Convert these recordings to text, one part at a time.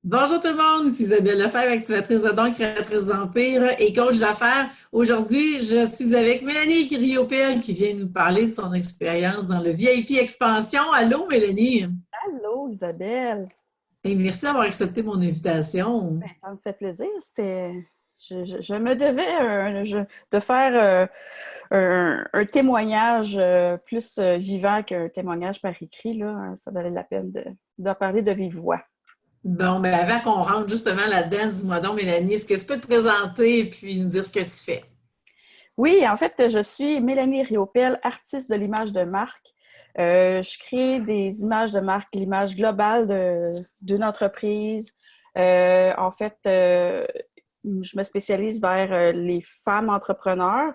Bonjour tout le monde, ici Isabelle Lefebvre, activatrice de dons, créatrice d'Empire et coach d'affaires. Aujourd'hui, je suis avec Mélanie Riopel qui vient nous parler de son expérience dans le VIP Expansion. Allô Mélanie? Allô, Isabelle. Et merci d'avoir accepté mon invitation. Ben, ça me fait plaisir. Je me devais de faire un témoignage plus vivant qu'un témoignage par écrit. Là. Ça valait la peine d'en parler de vive voix. Bon, ben avant qu'on rentre justement là-dedans, dis-moi donc Mélanie, est-ce que tu peux te présenter et puis nous dire ce que tu fais? Oui, en fait, je suis Mélanie Riopel, artiste de l'image de marque. Je crée des images de marque, l'image globale d'une entreprise. En fait, je me spécialise vers les femmes entrepreneurs.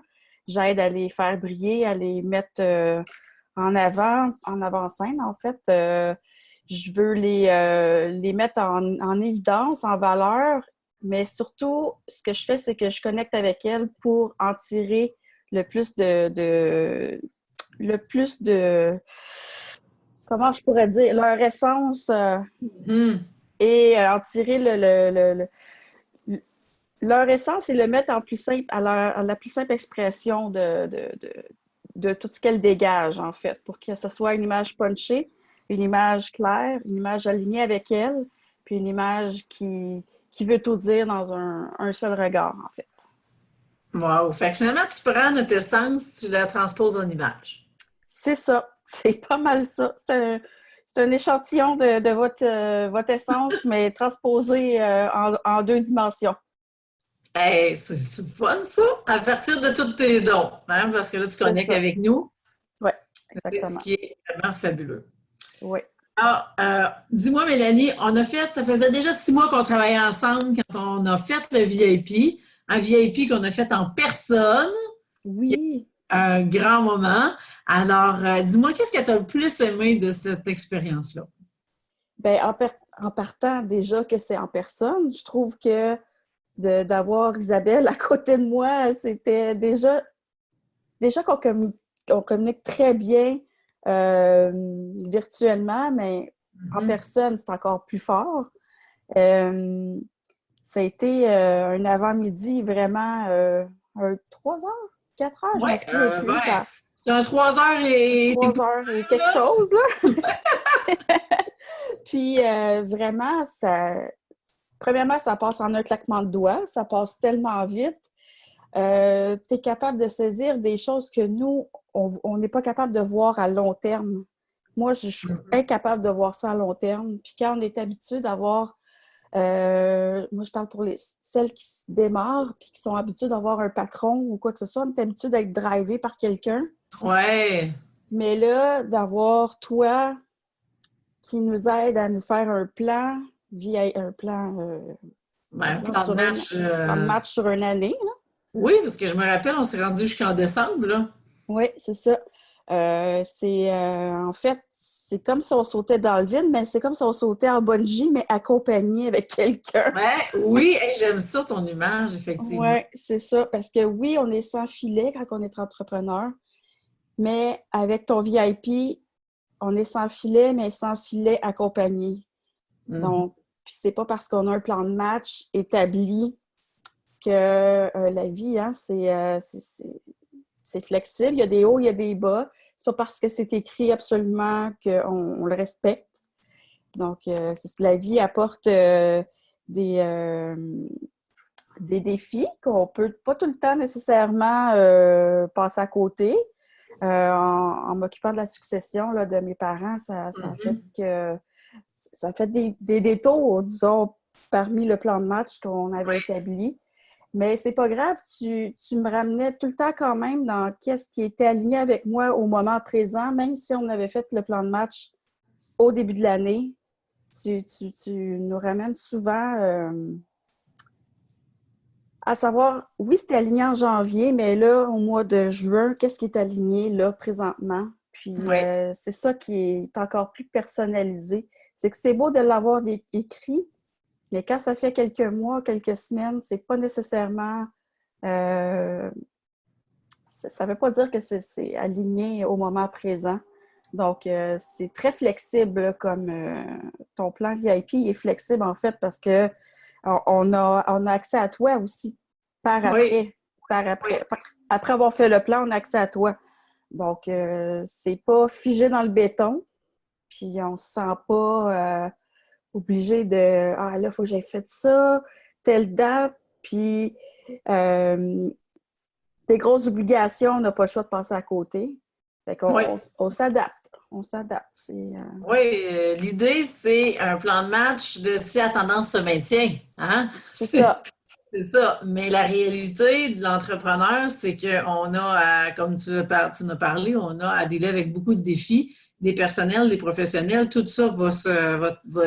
J'aide à les faire briller, à les mettre en avant-scène, en fait. Je veux les mettre en évidence, en valeur, mais surtout, ce que je fais, c'est que je connecte avec elles pour en tirer le plus le plus de, comment je pourrais dire, leur essence Hmm. et en tirer leur essence et le mettre en plus simple, à la plus simple expression de tout ce qu'elle dégage, en fait, pour que ce soit une image punchée, une image claire, une image alignée avec elle, puis une image qui veut tout dire dans un seul regard, en fait. Wow. Fait que finalement, tu prends notre essence, tu la transposes en image. C'est ça. C'est pas mal ça. C'est un échantillon de votre essence, mais transposé en deux dimensions. Hey, c'est fun ça, à partir de tous tes dons, hein, parce que là, tu C'est connectes ça. avec nous. Oui, C'est ce exactement. qui est vraiment fabuleux. Oui. Ah, dis-moi, Mélanie, ça faisait déjà 6 mois qu'on travaillait ensemble quand on a fait le VIP, un VIP qu'on a fait en personne, Oui. un grand moment. Alors, dis-moi, qu'est-ce que tu as le plus aimé de cette expérience-là? Ben, en partant déjà que c'est en personne, je trouve que d'avoir Isabelle à côté de moi, c'était déjà qu'on communique très bien euh, virtuellement, mais en Mhm. personne, c'est encore plus fort. Euh, Ça a été un avant-midi vraiment 3 heures, 4 heures, je me Ouais, souviens plus. ben, Ça, c'est un 3 heures et des 3 heures et quelque là. chose, là. Puis vraiment, premièrement, ça passe en un claquement de doigts. Ça passe tellement vite. Tu es capable de saisir des choses que nous, on n'est pas capable de voir à long terme. Moi, je suis incapable de voir ça à long terme. Puis quand on est habitué d'avoir moi, je parle pour celles qui se démarrent puis qui sont habituées d'avoir un patron ou quoi que ce soit. On est habitué d'être drivé par quelqu'un. Ouais, Mais là, d'avoir toi qui nous aide à nous faire un plan via un ben, plan plan de sur match. plan de match sur une année. Là. Oui, parce que je me rappelle, on s'est rendu jusqu'en décembre, là. Oui, c'est ça. En fait, c'est comme si on sautait dans le vide, mais c'est comme si on sautait en bungee, mais accompagné avec quelqu'un. Ouais, oui, hey, j'aime ça, ton image, effectivement. Oui, c'est ça. Parce que oui, on est sans filet quand on est entrepreneur, mais avec ton VIP, on est sans filet, mais sans filet accompagné. Mhm. Donc, puis c'est pas parce qu'on a un plan de match établi que la vie, hein, c'est flexible. Il y a des hauts, il y a des bas. C'est pas parce que c'est écrit absolument qu'on le respecte. Donc, la vie apporte des, euh, des défis qu'on peut pas tout le temps nécessairement passer à côté. En m'occupant de la succession là, de mes parents, ça a fait Mhm. que ça a fait des détours, disons, parmi le plan de match qu'on avait Oui. établi. Mais c'est pas grave, tu me ramenais tout le temps quand même dans qu'est-ce qui était aligné avec moi au moment présent, même si on avait fait le plan de match au début de l'année. Tu nous ramènes souvent à savoir, oui, c'était aligné en janvier, mais là, au mois de juin, qu'est-ce qui est aligné là présentement? Puis Oui. c'est ça qui est encore plus personnalisé. C'est que c'est beau de l'avoir écrit, mais quand ça fait quelques mois, quelques semaines, c'est pas nécessairement ça ne veut pas dire que c'est aligné au moment présent. Donc, c'est très flexible là, comme ton plan VIP est flexible en fait parce que on a accès à toi aussi par Oui, après. Par oui. après. Après avoir fait le plan, on a accès à toi. Donc, c'est pas figé dans le béton, puis on se sent pas obligé de Ah là, il faut que j'aie fait ça, telle date, puis euh, des grosses obligations, on n'a pas le choix de passer à côté. Fait Oui. qu'on on s'adapte. On s'adapte. Oui, l'idée, c'est un plan de match de si la tendance se maintient. Hein? C'est ça. C'est ça. Mais la réalité de l'entrepreneur, c'est qu'on a, comme tu en as parlé, on a à dealer avec beaucoup de défis, des personnels, des professionnels, tout ça va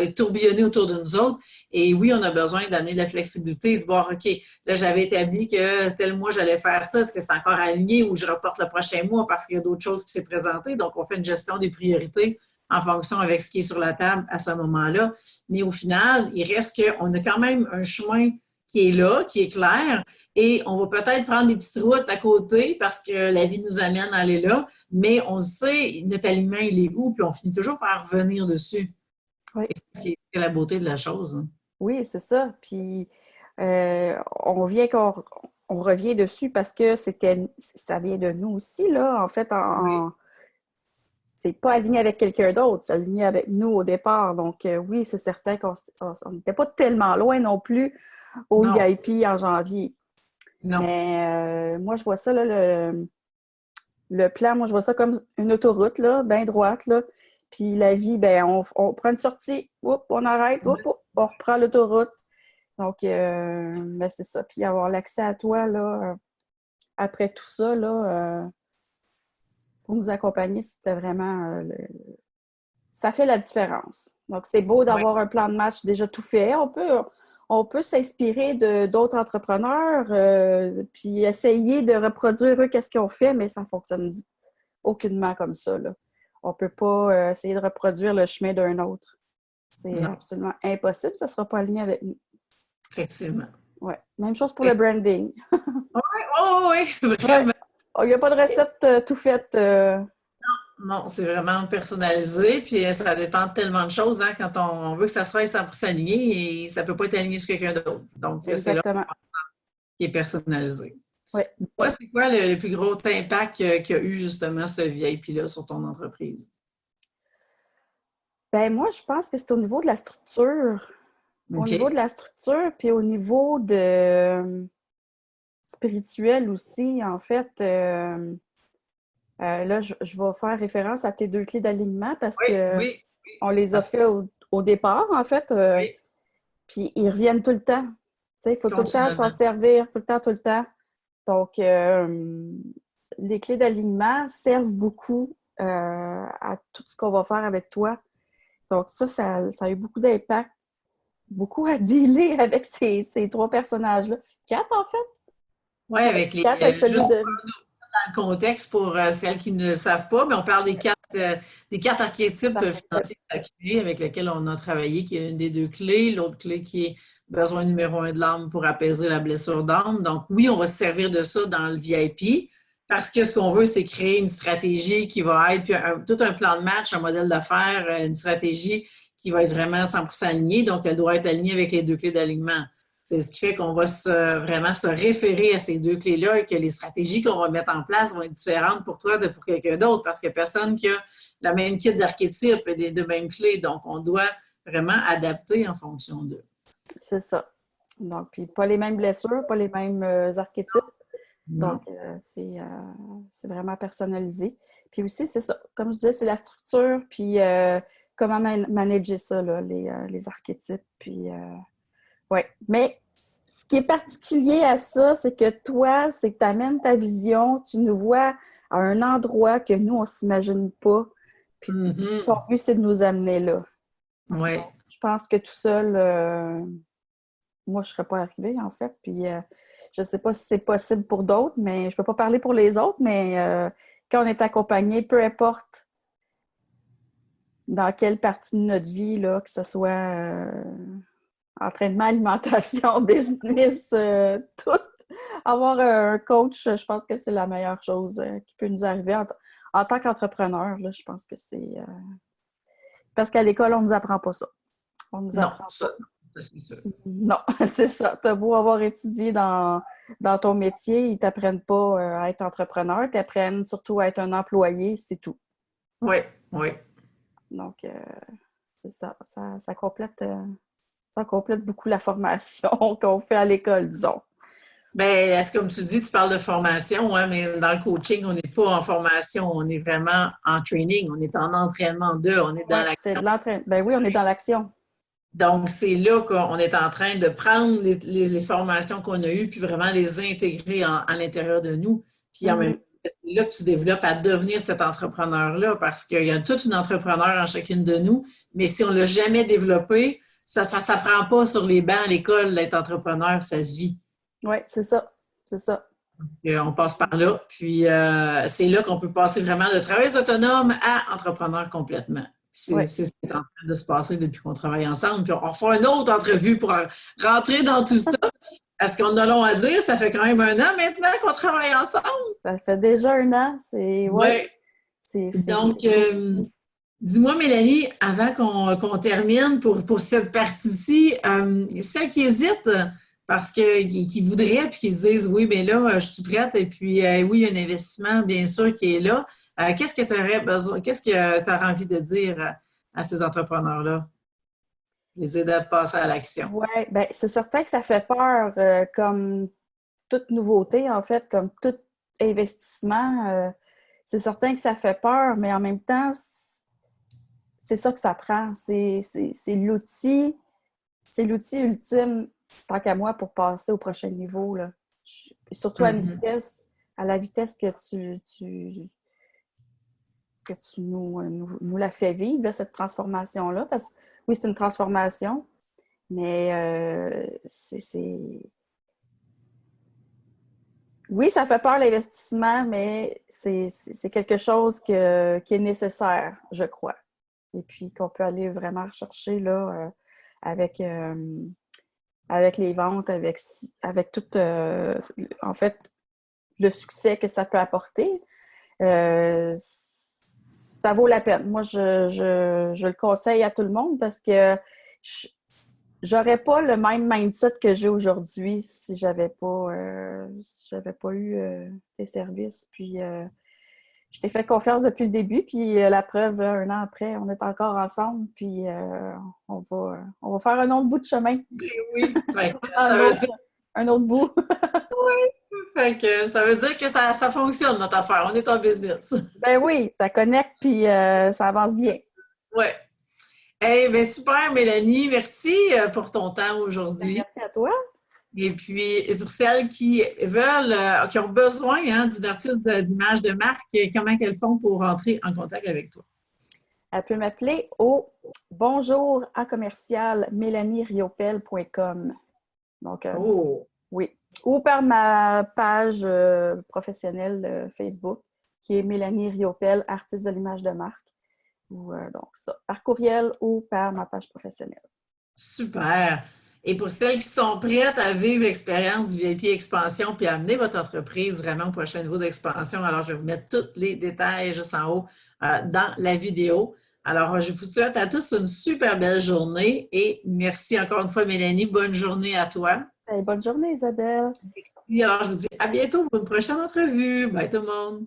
être tourbillonné autour de nous autres. Et oui, on a besoin d'amener de la flexibilité, de voir, OK, là, j'avais établi que tel mois, j'allais faire ça. Est-ce que c'est encore aligné ou je reporte le prochain mois parce qu'il y a d'autres choses qui s'est présentées? Donc, on fait une gestion des priorités en fonction avec ce qui est sur la table à ce moment-là. Mais au final, il reste qu'on a quand même un chemin qui est là, qui est clair, et on va peut-être prendre des petites routes à côté parce que la vie nous amène à aller là, mais on sait notre aliment, il est où, puis on finit toujours par revenir dessus. Oui, C'est ce qui est la beauté de la chose. Hein. oui, c'est ça. Puis on revient dessus parce que ça vient de nous aussi, là. En fait, Oui. c'est pas aligné avec quelqu'un d'autre, c'est aligné avec nous au départ. Donc, oui, c'est certain qu'on n'était pas tellement loin non plus au Non, VIP en janvier. non. Mais moi, je vois ça, là, le plan, moi, je vois ça comme une autoroute, là, bien droite, là. Puis la vie, ben, on prend une sortie, oups, on arrête, oups, on reprend l'autoroute. Donc, ben, c'est ça. Puis avoir l'accès à toi, là, après tout ça, là, pour nous accompagner, c'était vraiment ça fait la différence. Donc, c'est beau Oui, d'avoir un plan de match déjà tout fait. On peut s'inspirer d'autres entrepreneurs, puis essayer de reproduire eux qu'est-ce qu'ils ont fait, mais ça ne fonctionne aucunement comme ça, là. On ne peut pas essayer de reproduire le chemin d'un autre. C'est non, absolument impossible, ça ne sera pas aligné avec nous. effectivement. Ouais. Même chose pour le Oui, branding. oui, Ouais. vraiment. Il n'y a pas de recette tout faite. Non, c'est vraiment personnalisé, puis ça dépend de tellement de choses hein, quand on veut que ça soit 100% aligné et ça ne peut pas être aligné sur quelqu'un d'autre. Donc, c'est là Exactement. qui est personnalisé. Oui. Toi, c'est quoi le plus gros impact qu'a eu justement ce VIP-là sur ton entreprise? Ben moi, je pense que c'est au niveau de la structure. Au niveau de OK. la structure, puis au niveau de spirituel aussi, en fait, là, je vais faire référence à tes deux clés d'alignement parce Oui, que oui, on les a parce que fait au départ, en fait, oui, puis ils reviennent tout le temps. Tu sais, il faut tout le temps s'en continuellement. servir, tout le temps, tout le temps. Donc, les clés d'alignement servent beaucoup à tout ce qu'on va faire avec toi. Donc, ça a eu beaucoup d'impact, beaucoup à dealer avec ces trois personnages-là. Quatre, en fait. Oui, Ouais, avec quatre avec celui juste de. dans le contexte pour celles qui ne savent pas, mais on parle des quatre archétypes Archétypes. financiers sacrés avec lesquels on a travaillé, qui est une des deux clés. L'autre clé qui est besoin numéro un de l'âme pour apaiser la blessure d'âme. Donc, oui, on va se servir de ça dans le VIP parce que ce qu'on veut, c'est créer une stratégie qui va être, puis tout un plan de match, un modèle d'affaires, une stratégie qui va être vraiment 100% alignée. Donc, elle doit être alignée avec les deux clés d'alignement. C'est ce qui fait qu'on va vraiment se référer à ces deux clés-là et que les stratégies qu'on va mettre en place vont être différentes pour toi de pour quelqu'un d'autre parce qu'il n'y a personne qui a la même kit d'archétype et les deux mêmes clés. Donc, on doit vraiment adapter en fonction d'eux. C'est ça. Donc, puis pas les mêmes blessures, pas les mêmes archétypes. Donc, Non. c'est vraiment personnalisé. Puis aussi, c'est ça. Comme je disais, c'est la structure, puis comment manager ça, là, les archétypes. Puis, ouais. Mais ce qui est particulier à ça, c'est que toi, c'est que tu amènes ta vision, tu nous vois à un endroit que nous, on ne s'imagine pas. Puis ton Mhm. but, c'est de nous amener là. Oui. Je pense que tout seul, moi, je ne serais pas arrivée, en fait. Puis, je ne sais pas si c'est possible pour d'autres, mais je ne peux pas parler pour les autres, mais quand on est accompagné, peu importe dans quelle partie de notre vie, là, que ce soit entraînement, alimentation, business, tout, avoir un coach, je pense que c'est la meilleure chose qui peut nous arriver en tant qu'entrepreneur, là, je pense que c'est... parce qu'à l'école, on ne nous apprend pas ça. On nous Non, apprend ça, c'est sûr. non, c'est ça. Tu as beau avoir étudié dans ton métier, ils ne t'apprennent pas à être entrepreneur, ils t'apprennent surtout à être un employé, c'est tout. Oui, oui. Donc, c'est ça. Ça complète beaucoup la formation qu'on fait à l'école, disons. Bien, est-ce que, comme tu dis, tu parles de formation, hein, mais dans le coaching, on n'est pas en formation, on est vraiment en training, on est en entraînement on est Oui, dans c'est l'action. de l'entraînement. Ben oui, on est dans l'action. Donc, c'est là qu'on est en train de prendre les formations qu'on a eues, puis vraiment les intégrer à l'intérieur de nous. Puis en même temps, c'est là que tu développes à devenir cet entrepreneur-là, parce qu'il y a toute une entrepreneur en chacune de nous, mais si on ne l'a jamais développé, ça ne s'apprend pas sur les bancs à l'école, d'être entrepreneur, ça se vit. Oui, c'est ça. C'est ça. On passe par là, puis c'est là qu'on peut passer vraiment de travailleuse autonome à entrepreneur complètement. Oui. C'est ce qui est en train de se passer depuis qu'on travaille ensemble. Puis on refait une autre entrevue pour rentrer dans tout ça. Parce qu'on a long à dire, ça fait quand même 1 an maintenant qu'on travaille ensemble. Ça fait déjà 1 an. C'est... Oui. C'est... Donc, dis-moi, Mélanie, avant qu'on termine pour cette partie-ci, celles qui hésitent, parce qui voudraient, puis qui se disent, oui, mais là, je suis prête, et puis oui, il y a un investissement, bien sûr, qui est là. Qu'est-ce que tu aurais besoin, qu'est-ce que tu aurais envie de dire à ces entrepreneurs-là? Les aider à passer à l'action. Oui, bien, c'est certain que ça fait peur, comme toute nouveauté, en fait, comme tout investissement. C'est certain que ça fait peur, mais en même temps, c'est ça que ça prend. C'est l'outil ultime, tant qu'à moi, pour passer au prochain niveau, là. Surtout à la vitesse que tu nous la fais vivre, cette transformation-là. Parce que oui, c'est une transformation, mais oui, ça fait peur l'investissement, mais c'est quelque chose qui est nécessaire, je crois. Et puis qu'on peut aller vraiment rechercher là, avec les ventes, avec tout, en fait, le succès que ça peut apporter. Ça vaut la peine. Moi, je le conseille à tout le monde parce que j'aurais pas le même mindset que j'ai aujourd'hui si j'avais pas eu tes services. Puis, je t'ai fait confiance depuis le début, puis la preuve, 1 an après, on est encore ensemble, puis on va faire un autre bout de chemin. Oui, ouais, un autre bout. Oui, fait que ça veut dire que ça fonctionne, notre affaire. On est en business. Ben oui, ça connecte, puis ça avance bien. Oui. Eh bien, super, Mélanie. Merci pour ton temps aujourd'hui. Merci à toi. Et puis, pour celles qui veulent, qui ont besoin d'une artiste d'image de marque, comment elles font pour rentrer en contact avec toi? Elle peut m'appeler au bonjour@mélanieriopel.com. Donc, oui. Ou par ma page professionnelle Facebook, qui est Mélanie Riopel, artiste de l'image de marque. Donc, ça, par courriel ou par ma page professionnelle. Super! Et pour celles qui sont prêtes à vivre l'expérience du VIP Expansion puis à amener votre entreprise vraiment au prochain niveau d'expansion, alors je vais vous mettre tous les détails juste en haut dans la vidéo. Alors, je vous souhaite à tous une super belle journée et merci encore une fois, Mélanie. Bonne journée à toi. Bonne journée, Isabelle. Et alors, je vous dis à bientôt pour une prochaine entrevue. Bye tout le monde.